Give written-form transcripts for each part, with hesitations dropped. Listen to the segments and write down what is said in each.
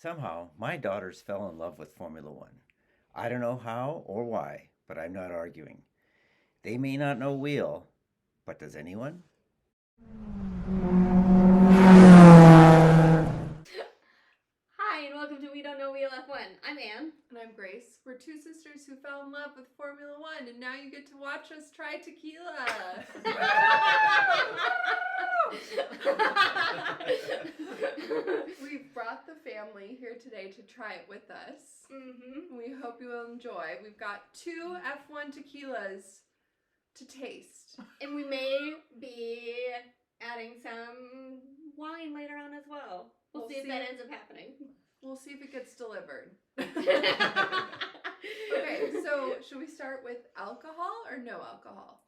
Somehow, my daughters fell in love with Formula One. I don't know how or why, but I'm not arguing. They may not know wheel, but does anyone? Hi, and welcome to We Don't Know Wheel F1. I'm Anne. And I'm Grace. We're two sisters who fell in love with Formula One, and now you get to watch us try tequila. We've brought the family here today to try it with us. Mm-hmm. We hope you will enjoy. We've got two F1 tequilas to taste. And we may be adding some wine later on as well. We'll see if that ends up happening. We'll see if it gets delivered. Okay, so should we start with alcohol or no alcohol?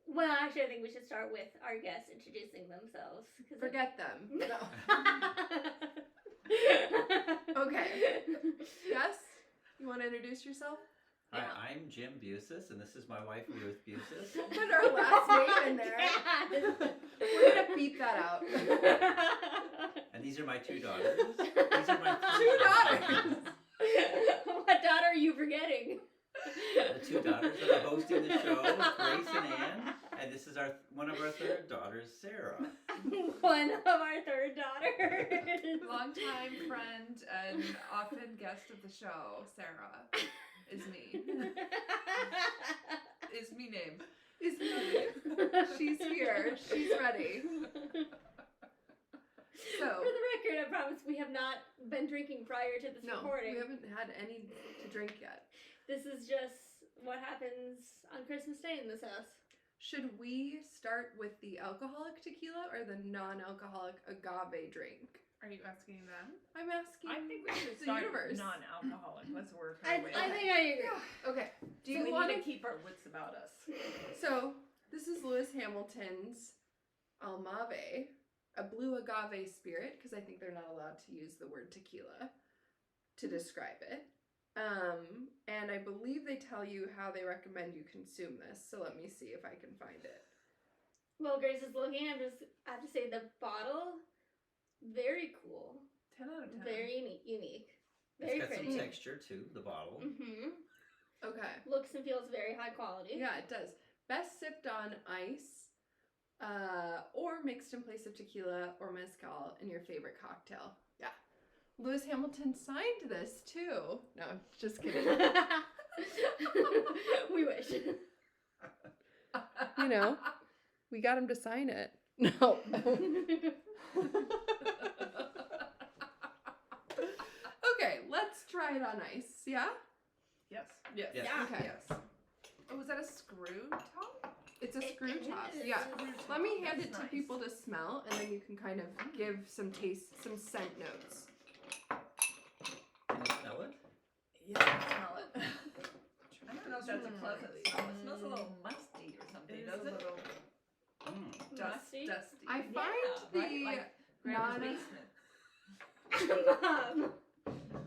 Well, actually, I think we should start with our guests introducing themselves. Forget them. No. Okay. Yes? You want to introduce yourself? Hi, I'm Jim Busis, and this is my wife, Ruth Busis. Put our last name in there. We're going to beep that out. And these are my two daughters. These are my Two daughters! What daughter are you forgetting? The two daughters that are hosting the show, Grace and Anne. And this is one of our third daughters, Sarah. One of our third daughters. Longtime friend and often guest of the show, Sarah, is me. Is me name. Is me. She's here. She's ready. So, for the record, I promise we have not been drinking prior to this recording. We haven't had any to drink yet. This is just what happens on Christmas Day in this house. Should we start with the alcoholic tequila or the non-alcoholic agave drink? Are you asking them? I'm asking I think we should the start universe. non-alcoholic. Let's work I our way. think I agree. Okay. Do you we want need to keep our wits about us? So, this is Lewis Hamilton's Almave, a blue agave spirit, because I think they're not allowed to use the word tequila to describe it. And I believe they tell you how they recommend you consume this, so let me see if I can find it. Well, Grace is looking. I have to say the bottle, very cool. 10 out of 10. Very unique. Very It's got pretty. some texture too, the bottle. Mm-hmm. Okay. Looks and feels very high quality. Yeah, it does. Best sipped on ice, or mixed in place of tequila or mezcal in your favorite cocktail. Yeah. Lewis Hamilton signed this too. No, just kidding. We wish. You know, we got him to sign it. No. Okay, let's try it on ice. Yeah? Yes. Yes. Yeah. Okay. Yes. Oh, was that a screw top? It's a screw top. is. Yeah. Let me hand That's it to nice. people to smell, and then you can kind of give some scent notes. Can you smell it? Yeah, I can smell it. I don't know if that's a pleasant smell. It smells a little musty or something, It is does a it? little Musty? Dusty. I find the Like Grandma's non- basement. Mom.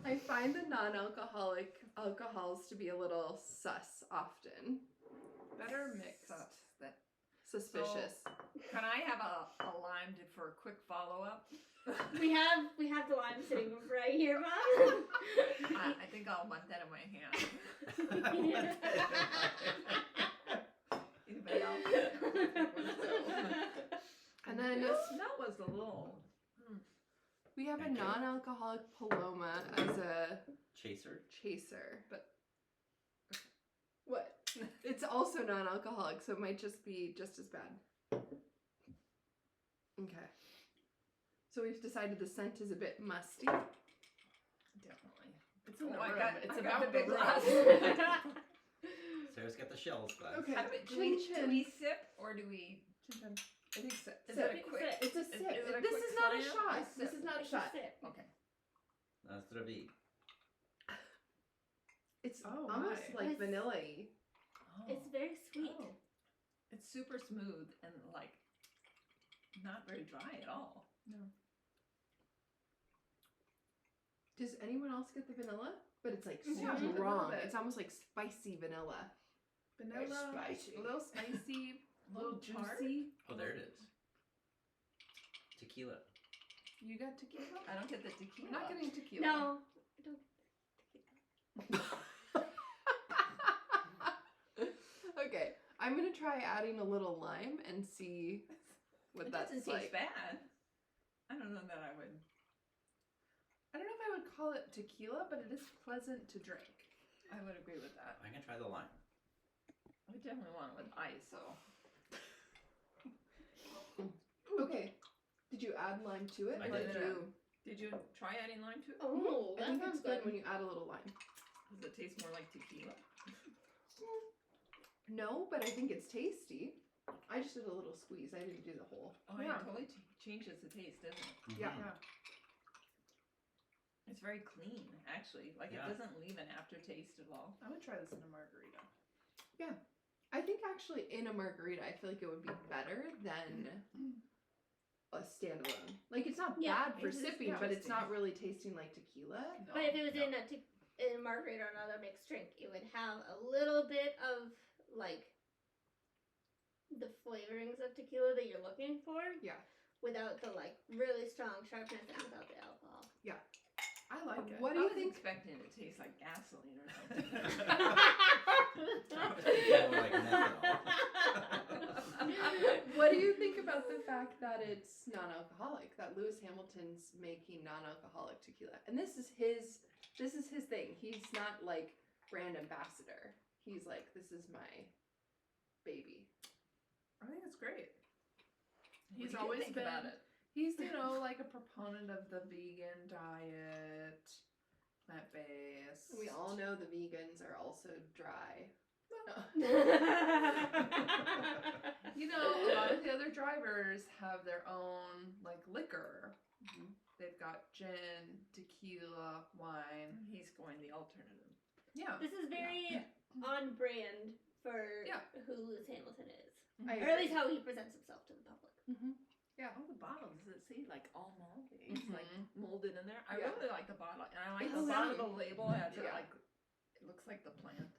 I find the non-alcoholic alcohols to be a little sus often. Better mix up. Suspicious. Can I have a lime for a quick follow-up? We have the lime sitting right here, Mom. I think I'll want that in my hand. Anybody else? And then the smell was a little. we have a Thank you. non-alcoholic Paloma as a Chaser. chaser, but what? It's also non-alcoholic, so it might just be just as bad. Okay. So we've decided the scent is a bit musty. Definitely. It's in the I room. got- It's I about got the the glass. Sarah's got the shells glass. Okay. Do we Chin-chin. sip or do we? I think sip. Is Sip. it a quick? It's a is sip. it a This quick is not a sip? shot. It's This sip. is not a It's shot. sip. Okay. Nastrovi. It's Oh, almost my. like It's- vanilla-y. Oh. It's very sweet. Oh. It's super smooth and like not very dry at all. No. Does anyone else get the vanilla? But it's like Yeah, a little strong. bit. It's almost like spicy vanilla. Vanilla, spicy. a little spicy, a little Tart? juicy. Oh, there it is. Tequila. You got tequila? I don't get the tequila. I'm not getting tequila. No. I don't. Okay, I'm gonna try adding a little lime and see what It that's doesn't like. taste bad. I don't know that I would. I don't know if I would call it tequila, but it is pleasant to drink. I would agree with that. I can try the lime. I definitely want it with ice, so. Okay, did you add lime to it? I or did. Did you try adding lime to it? Oh, I that think sounds it's good good. when you add a little lime. Does it taste more like tequila? No, but I think it's tasty. I just did a little squeeze. I didn't do the whole. Oh, Yeah. it totally changes the taste, doesn't it? Yeah. Mhm. It's very clean, actually. Like, Yeah. it doesn't leave an aftertaste at all. I would try this in a margarita. Yeah. I think actually in a margarita, I feel like it would be better than a standalone. Like, it's not Yeah, bad for it is sipping, but it's interesting. not really tasting like tequila. No. But if it was No. in a margarita or another mixed drink, it would have a little bit of like the flavorings of tequila that you're looking for. Yeah. Without the like really strong sharpness and without the alcohol. I like it. I What do you was think? expecting it to taste like gasoline or something. I was thinking more like methanol. What do you think about the fact that it's non-alcoholic? That Lewis Hamilton's making non-alcoholic tequila, and this is his thing. He's not like brand ambassador. He's like, this is my baby. I think it's great. He's What do you always think been about it. He's, like a proponent of the vegan diet, plant-based. We all know the vegans are also dry. You know, a lot of the other drivers have their own like liquor. Mhm. They've got gin, tequila, wine. He's going the alternative. Yeah, This is very on brand for Yeah. who Lewis Hamilton is. I Or at least how he presents himself to the public. Oh, the bottle, does it say like Almave? It's like Mhm. molded in there. I Yeah. really like the bottle. And I like It's the bottom of the yummy. label has it Yeah. like, it looks like the plant.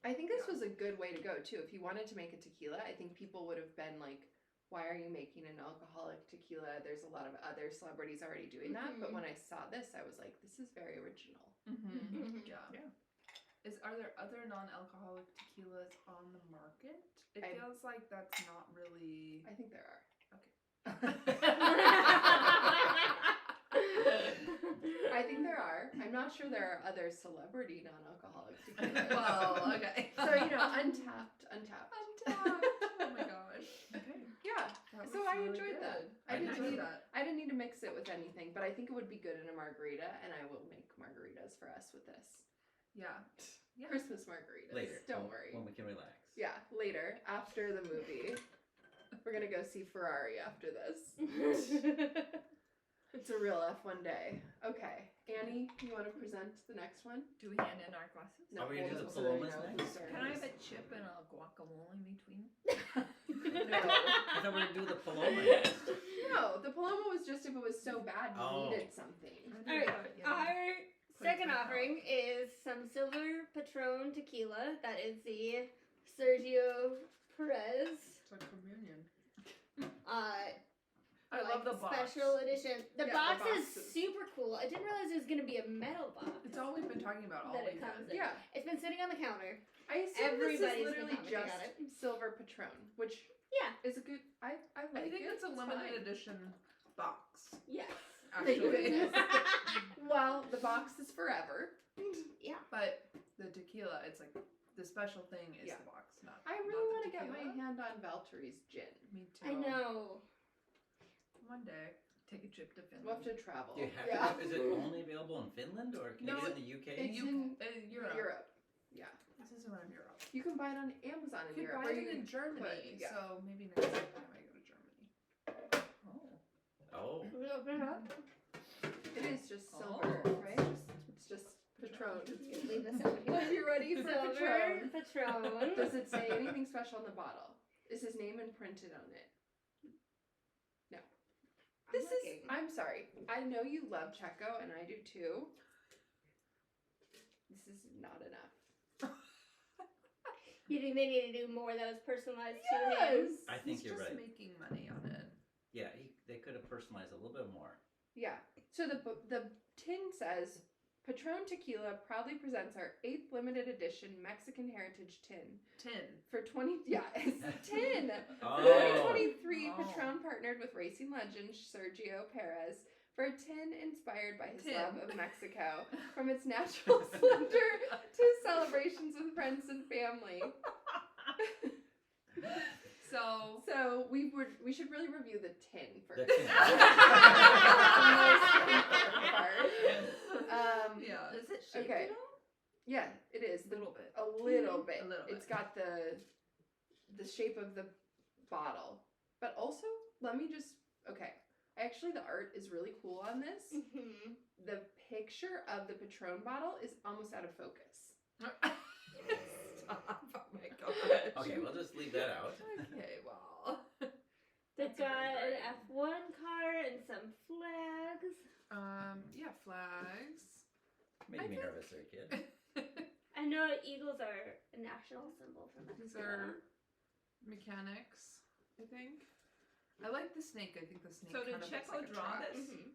I think this was a good way to go too. If he wanted to make a tequila, I think people would have been like, why are you making an alcoholic tequila? There's a lot of other celebrities already doing that. But Mhm. when I saw this, I was like, this is very original. Mhm. Yeah. Yeah. Are there other non-alcoholic tequilas on the market? It feels like that's not really. I think there are. I think there are. I'm not sure there are other celebrity non-alcoholic tequilas. Well, okay. So, untapped. Oh my gosh. Okay. Yeah. That So was I really enjoyed that. good. I didn't enjoyed need that. I didn't need to mix it with anything, but I think it would be good in a margarita, and I will make margaritas for us with this. Yeah. Yeah. Christmas margaritas. Later. Don't when- worry. When we can relax. Yeah, later, after the movie. We're gonna go see Ferrari after this. It's a real F1 day. Okay. Annie, you want to present the next one? Do we hand in our glasses? Are we gonna do the so they palomas know next? whose turn Can I it have is. a chip and a guacamole in between? No. I thought we were gonna do the paloma next. No, the Paloma was just if it was so bad you Oh. needed something. Alright, our second some offering is some Silver Patron tequila. That is the Sergio Perez. It's like communion. I love the box. Special edition. The Yeah, box the is box is- super cool. I didn't realize it was gonna be a metal box. It's all we've been talking about all that it weekend. comes in. Yeah. It's been sitting on the counter. I assume Everybody's this is been literally commenting on just it. Silver Patron, which Yeah. is a good. I like I think it. it's a limited fine. edition box. Yes. Actually. Well, the box is forever. Yeah. But the tequila, it's like the special thing is Yeah. the box, not. I not really the want to get my tequila. hand on Valtteri's gin. Me too. I know. One day. Take a trip to Finland. We'll have to travel. Do you have yeah. to, is it only available in Finland or can No, you get it in the UK? it's You, in Europe. Europe. Yeah. This is around Europe. You can buy it on Amazon in You could Europe. buy or it you in Germany, could, yeah. so maybe next time I go to Germany. Oh. Oh. Can we open it up? It is just Oh. silver, right? It's just Patron. Leave this out Are here. you ready for Silver Patron? Patron. Does it say anything special on the bottle? Is his name imprinted on it? No. This is. I'm sorry. I know you love Checo, and I do too. This is not enough. You think they need to do more that was personalized to him? Yes. I think He's you're just right. making money on it. Yeah, they could have personalized a little bit more. Yeah. So the tin says, Patron Tequila proudly presents our 8th limited edition Mexican Heritage tin. For 20... Yeah, it's tin! Oh. 2023, Oh. Patron partnered with racing legend Sergio Perez for a tin inspired by his love of Mexico, from its natural splendor to celebrations with friends and family. So we should really review the tin first. The tin. Yeah. Is it shaped okay. at all? Yeah, it is. A little bit. A little bit. A little bit. It's got the shape of the bottle. But also, let me just... Okay. Actually, the art is really cool on this. Mhm. The picture of the Patron bottle is almost out of focus. Stop. Oh my gosh. Okay, we'll just leave that out. Okay, well. They've That's a got an rendering. F1 car and some flags. Yeah, flags. Made me nervous there, kid. I know eagles are a national symbol for These Mexico. are mechanics, I think. I like the snake. I think the snake So did kind of Checo looks like a draw truck. this? Mhm.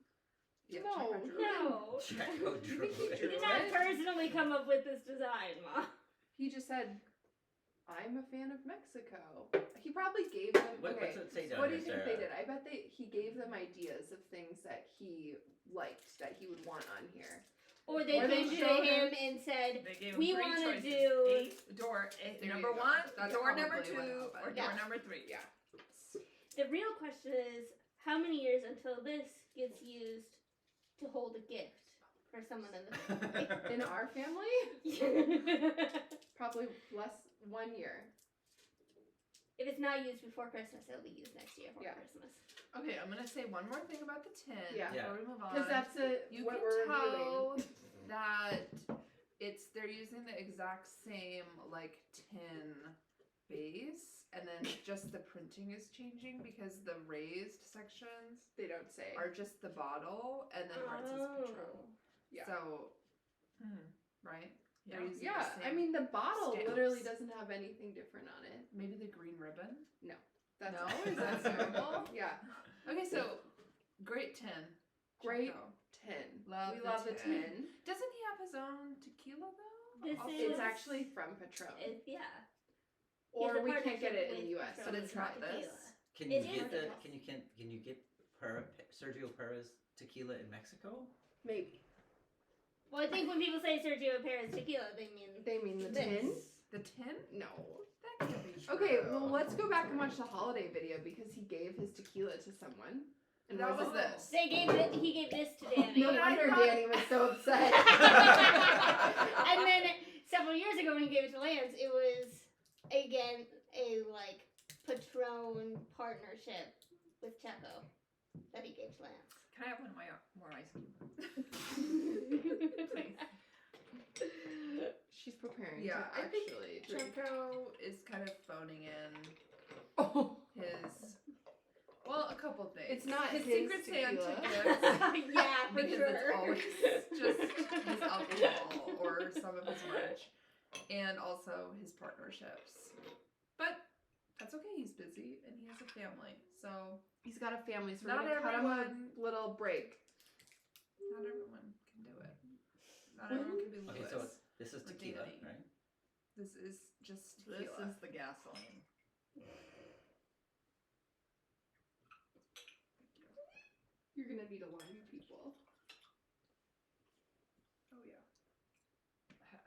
Yeah, No. Checo drew it. No. Checo drew he it. He did not personally come up with this design, Ma. He just said, I'm a fan of Mexico. He probably gave them... What's it say down What do there, you think they Sarah? did? I bet he gave them ideas of things that he liked, that he would want on here. Or they Or they came to showed him and said, They gave him we 3 want to choices. do... Door There number you go. 1, That's door number probably 2, what or happened. door Yeah. number 3. Yeah. The real question is, how many years until this gets used to hold a gift for someone in the In our family, family? probably less 1 year. If it's not used before Christmas, it'll be used next year for Yeah. Christmas. Okay, I'm gonna say one more thing about the tin Yeah. before we move on. Because that's You what can we're tell reviewing. that they're using the exact same like tin base, and then just the printing is changing because the raised sections They don't say. are just the bottle, and then where it says Patron. Yeah. So, Hmm. right? Yeah. They're using Yeah, the I same mean, the bottle stamps. literally doesn't have anything different on it. maybe the green ribbon. That's No? it. Is that terrible? Yeah. Okay, so great tin. Great Checo. 10. Love we the love the 10. 10. Doesn't he have his own tequila though? This Also- is- It's actually from Patron. Yeah. Or It's a we can't get it in partnership the with US. Patron But it's not Tequila. this? Can you It get is. can you get Sergio Perez tequila in Mexico? Maybe. Well, I think when people say Sergio Perez tequila, they mean They mean the This. 10? The tin? No. That can't be true. Okay, well, let's go back and watch the holiday video because he gave his tequila to someone. And That was was it this. he gave this to Danny. No But I wonder thought- Danny was so upset. And then several years ago when he gave it to Lance, it was again a like Patron partnership with Checo that he gave to Lance. Can I have one more ice cube? Please. She's preparing Yeah, to I think actually drink. Checo is kind of phoning in Oh. his. Well, a couple things. It's not his his Secret Santa tequila. gifts. Yeah, for Because sure. it's always just his alcohol or some of his merch, and also his partnerships. But that's okay. He's busy and he has a family, so He's got a family, so we're Not gonna cut him a everyone- little break. not everyone can do it. Not everyone can be Lewis. Okay, so this is Or tequila, Danny. right? This is just This tequila. is the gasoline. You're gonna need a line, people. Oh yeah.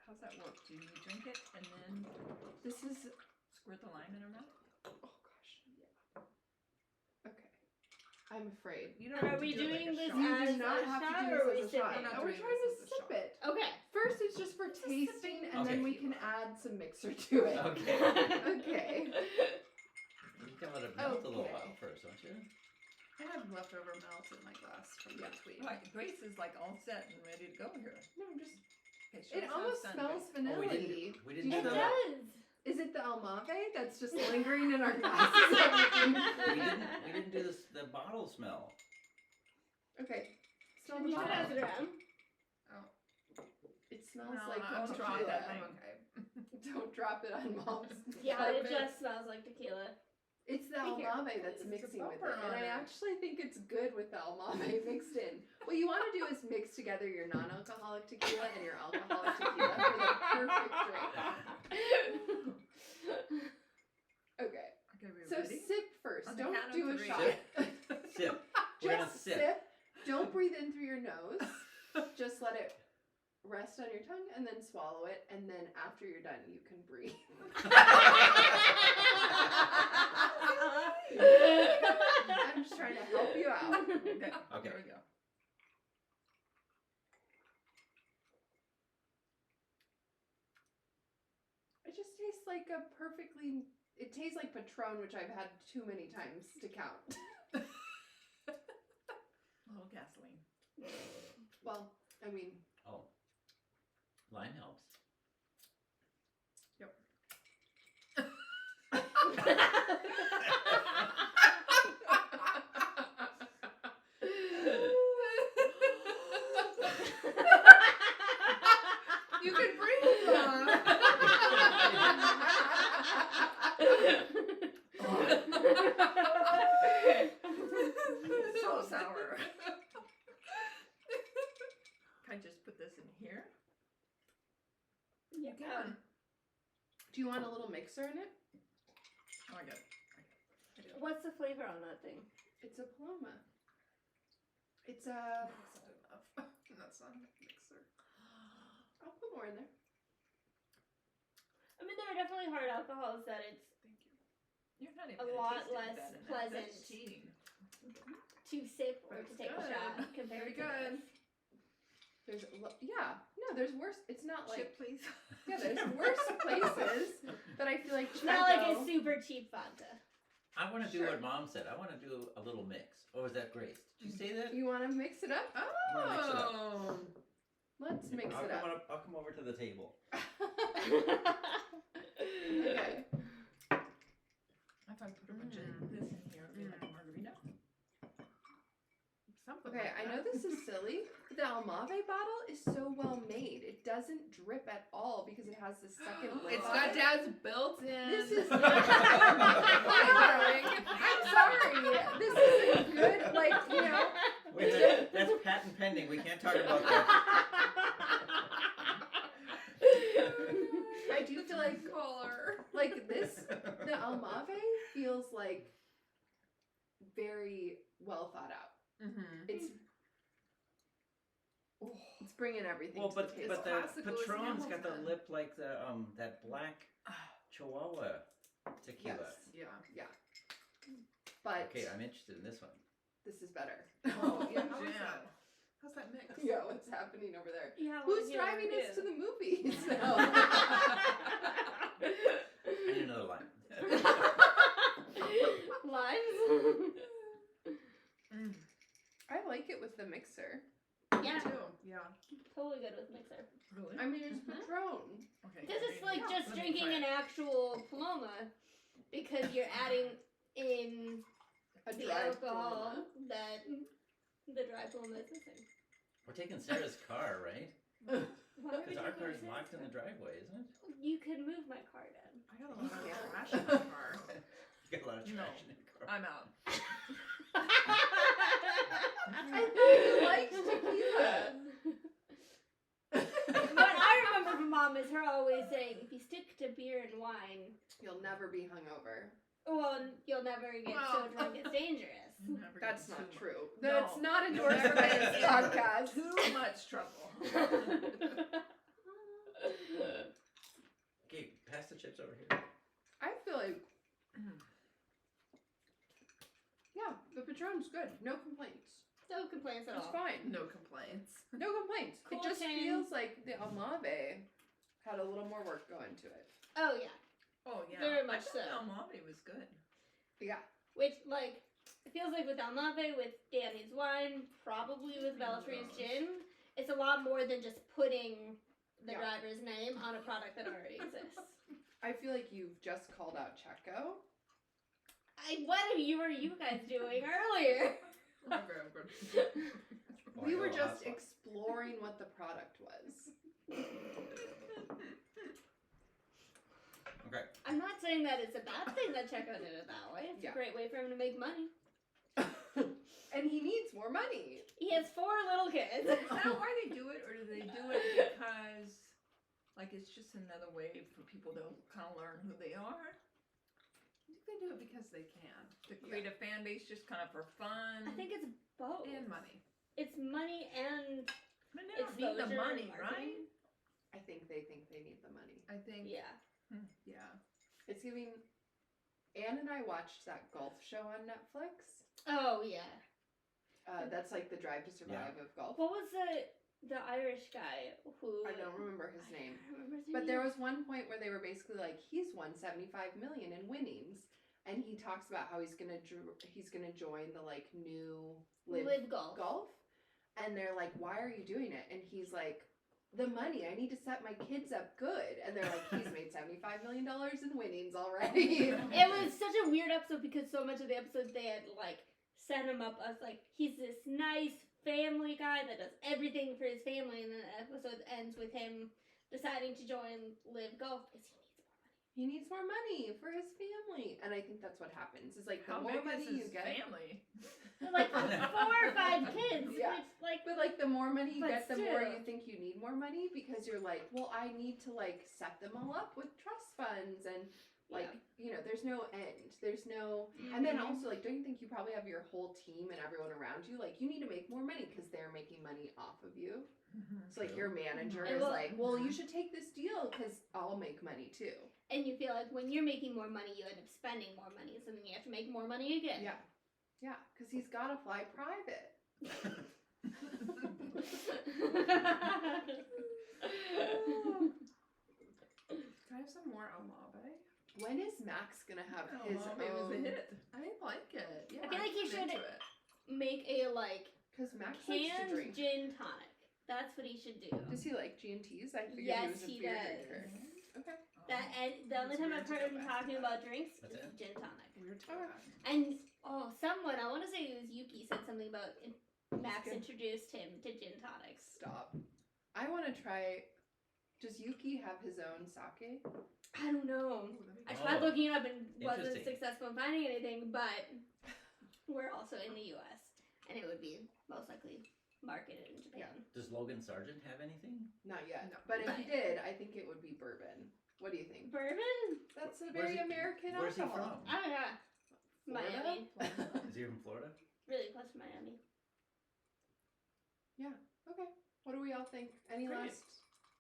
How's that work? Do you drink it and then This is. squirt the lime in her mouth? Oh gosh. Yeah. Okay. I'm afraid. You don't And have are to we do it doing like a this shot. You do as not a have to shot do or are we this as a shot. sipping? We're not No, we're doing trying to this as a sip shot. it. Okay. First, it's just for It's a tasting, sipping and then we tequila. can add some mixer to it. Okay. Okay. You can let it melt a little Okay. while first, don't you? I have leftover melt in my glass from between. Right, Grace is like all set and ready to go here. No, I'm just. Okay, show It us how almost it's done, smells Grace. vanilla. Oh, we didn't Do you It do know that. that? does. Is it the Almave that's just lingering in our glasses? We didn't do this the bottle smell. Okay. Smell Can the you bottle. pass it around? It smells No, like I'll tequila. drop that. thing. I'm okay. Don't drop it on mom's Yeah, it carpet. just smells like tequila. It's the Be careful. Almave that's It's a mixing with bumper it, and on I it. actually think it's good with the Almave mixed in. What you want to do is mix together your non-alcoholic tequila and your alcoholic tequila for the perfect drink. Okay, Okay, we so ready? sip first. On the Don't count of do a three. shot. Sip. We're gonna Just sip. sip. Don't breathe in through your nose. Just let it rest on your tongue and then swallow it. And then after you're done, you can breathe. I'm just trying to help you out. Okay. Here we go. It just tastes like a perfectly. It tastes like Patron, which I've had too many times to count. A little gasoline. Well, I mean, Oh. Lime helps. You can breathe, Mom. So sour. Can I just put this in here? Yeah. You can. do you want a little mixer in it? Oh, I got it. What's the flavor on that thing? It's a Paloma. It's a. That's not enough. That's not a mixer. I'll put more in there. I mean, there are definitely hard alcohols that it's Thank you. You're not even A gonna lot taste it less then, and pleasant. That's cheating. to sip or But to it's take a good. shot compared Very to good. this. There's no, there's worse. It's not like Chip, please. yeah, there's worse places, but I feel like It's not like a Checo- super cheap vodka. I want to do Sure. what Mom said. I want to do a little mix. Or was that Grace? Did you say that? You want to mix it up? wanna mix it up. Oh. Let's mix I'll it come, up. I'll come over to the table. Okay. If I put a bunch of this in here, it'll be like a margarita. Something Okay, like I know that. this is silly, but the Almave bottle is so well made. It doesn't drip at all because it has this second lid. It's on got it. Dad's built-in. This is I'm I'm sorry. This isn't good. Like, you know. Wait a minute. That's patent pending. We can't talk about that. I do feel like color. this, the Almave feels like very well thought out. Mm-hmm. It's bringing everything Well, to but the table. but the classical as Patron's got the Hamilton. lip like the that black Chihuahua tequila. Yes. Yeah. But Okay, I'm interested in this one. this is better. Oh, yeah. How is Jam. that? How's that mix? Yeah, what's happening over there? Yeah, Who's yeah, driving yeah. us to the movies? I need another line. Limes? Mm. I like it with the mixer. Yeah, Too. Yeah. totally good with mixer. Really? I mean, it's Patron. Okay. Because it's yeah, like yeah. just Let me drinking try an it. actual Paloma because you're adding in A the dry alcohol Paloma. that the dry Paloma is missing. We're taking Sarah's car, right? Why would Because you our do car's that? locked in the driveway, isn't it? You can move my car, Dad. I got a lot of trash in my car. You got a lot of trash No. in your car. I'm out. I think you liked tequila. What I remember from Mom is her always saying, if you stick to beer and wine, You'll never be hungover. well, you'll never get so drunk it's dangerous. Never That's get not too true. No. That's not You'll endorsed never by get this in podcast. Too much trouble. Okay, pass the chips over here. I feel like, yeah, the Patron's good. No complaints. No complaints at It's all. fine. No complaints. No complaints. Cool it just tin. feels like the Almave had a little more work going to it. Oh, yeah. Oh yeah. Very much I thought so. Almave was good. Yeah. Which, like, it feels like with Almave, with Danny's wine, probably with Beltry's gin, it's a lot more than just putting the Yeah. driver's name on a product that already exists. I feel like you've just called out Checo. What were you guys doing earlier? Okay, I'm good. Oh, We I were know, just hot sauce. exploring what the product was. Okay. I'm not saying that it's a bad thing that Checo did it that way. It's Yeah. a great way for him to make money. And he needs more money. He has 4 little kids. Is that why they do it, or do they do it because, like, it's just another way for people to kind of learn who they are? I think they do it because they can. To create a fan base just kind of for fun I think it's both. And money. It's money and I mean, they don't need exposure the money, and right? marketing. I think they need the money. I think, Yeah. yeah. It's giving. Anne and I watched that golf show on Netflix. Oh yeah. That's like the Drive to Survive of golf. What was the Irish guy who? I don't remember his name. I don't remember his But name. there was one point where they were basically like, he's won 75 million in winnings, and he talks about how he's gonna join the like new Live golf. golf, and they're like, why are you doing it? And he's like, the money. I need to set my kids up good. And they're like, he's made $75 million in winnings already. It was such a weird episode because so much of the episode they had like set him up as like he's this nice family guy that does everything for his family, and then the episode ends with him deciding to join Live Golf because He needs more money for his family. And I think that's what happens. Is like the How more big money is you his get. family? like 4 or 5 kids. Yeah. Which like But like the more money you But get, the more still. you think you need more money because you're like, well, I need to like set them all up with trust funds and like there's no end. There's no and then also like don't you think you probably have your whole team and everyone around you like you need to make more money because they're making money off of you. So like your manager Mhm. is like, well, you should take this deal because I'll make money too. and you feel like when you're making more money, you end up spending more money, so then you have to make more money again. Yeah, because he's got to fly private. Can I have some more Almave? When is Max gonna have his Almave was a own? hit. I like it. Yeah, I feel like he I'm should- into it. Make a like Because Max likes to canned drink. gin tonic. That's what he should do. Does he like G&T's? I figured Yes, he was a he beer does. drinker. Okay. That and the only It's time weird I've to heard go him back to talking that. about drinks That's is it? gin tonic. Weird to go Okay. back. And someone, I want to say it was Yuki, said something about Max good. introduced him to gin tonics. Stop. I want to try. Does Yuki have his own sake? I don't know. Ooh, that'd be I good. tried looking it up and wasn't Interesting. successful in finding anything, but we're also in the US, and it would be most likely marketed in Japan. Does Logan Sargent have anything? Not yet. No. But if he did, I think it would be bourbon. What do you think? Bourbon? That's a Where's very he- American Where's he alcohol. from? I don't know. Florida? Miami. Is he from Florida? Really close to Miami. Okay. What do we all think? Any Great. last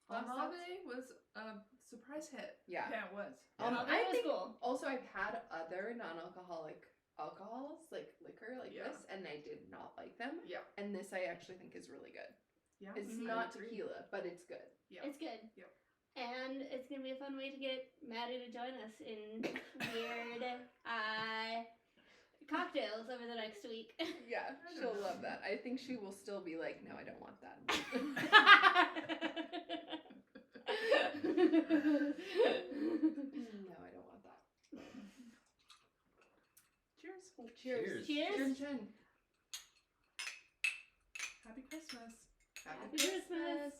thoughts? Almave was a surprise hit. Yeah. Yeah, it was. Oh, I that was think cool. also I've had other non-alcoholic alcohols like liquor like Yeah. this and I did not like them. Yeah. And this I actually think is really good. Yeah. It's Mhm. not I agree. tequila, but it's good. Yeah. It's good. Yep. And it's gonna be a fun way to get Maddie to join us in weird cocktails over the next week. Yeah, she'll love that. I think she will still be like, no, I don't want that. No, I don't want that. Cheers. Cheers. Cheers. Cheers, Jen. Happy Christmas. Happy Christmas.